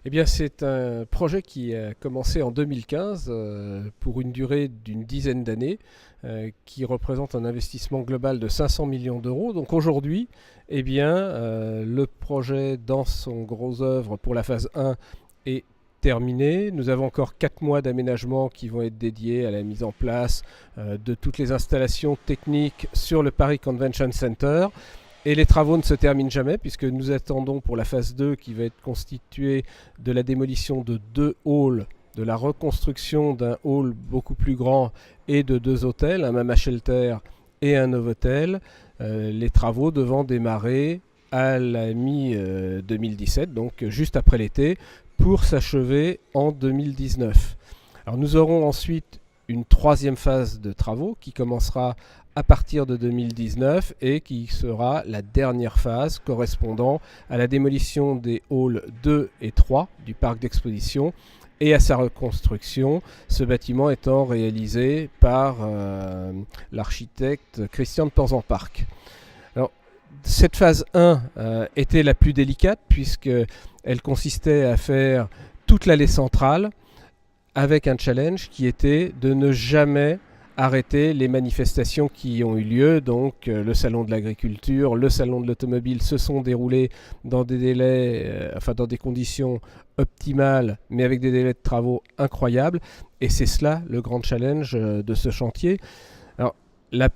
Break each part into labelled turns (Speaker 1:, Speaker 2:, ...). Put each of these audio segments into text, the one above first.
Speaker 1: Eh bien, c'est un projet qui a commencé en 2015 pour une durée d'une dizaine d'années, qui représente un investissement global de 500 millions d'euros. Donc aujourd'hui, eh bien, le projet dans son gros œuvre pour la phase 1 est terminé. Nous avons encore 4 mois d'aménagement qui vont être dédiés à la mise en place de toutes les installations techniques sur le Paris Convention Center. Et les travaux ne se terminent jamais puisque nous attendons pour la phase 2 qui va être constituée de la démolition de 2 halls, de la reconstruction d'un hall beaucoup plus grand et de 2 hôtels, un Mama Shelter et un Novotel, les travaux devant démarrer à la mi-2017, donc juste après l'été, pour s'achever en 2019. Alors nous aurons ensuite une troisième phase de travaux qui commencera à partir de 2019 et qui sera la dernière phase correspondant à la démolition des halls 2 et 3 du parc d'exposition et à sa reconstruction, ce bâtiment étant réalisé par l'architecte Christian de Porzenpark. Alors, cette phase 1 était la plus délicate puisqu'elle consistait à faire toute l'allée centrale avec un challenge qui était de ne jamais arrêter les manifestations qui ont eu lieu. Donc le salon de l'agriculture, le salon de l'automobile se sont déroulés dans des délais, dans des conditions optimales, mais avec des délais de travaux incroyables. Et c'est cela le grand challenge de ce chantier. Alors, la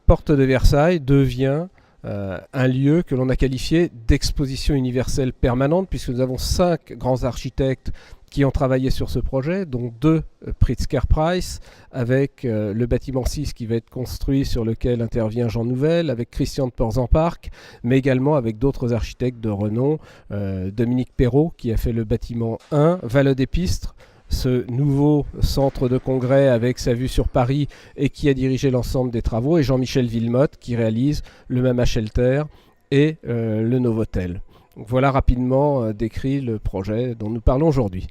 Speaker 1: porte de Versailles devient un lieu que l'on a qualifié d'exposition universelle permanente, puisque nous avons 5 grands architectes qui ont travaillé sur ce projet, dont 2 Pritzker-Price, avec le bâtiment 6 qui va être construit sur lequel intervient Jean Nouvel, avec Christian de Porzenpark, mais également avec d'autres architectes de renom, Dominique Perrault qui a fait le bâtiment 1, Vallée-d'Épistre, ce nouveau centre de congrès avec sa vue sur Paris et qui a dirigé l'ensemble des travaux, et Jean-Michel Villemotte qui réalise le Mama Shelter et le Novotel. Donc voilà rapidement décrit le projet dont nous parlons aujourd'hui.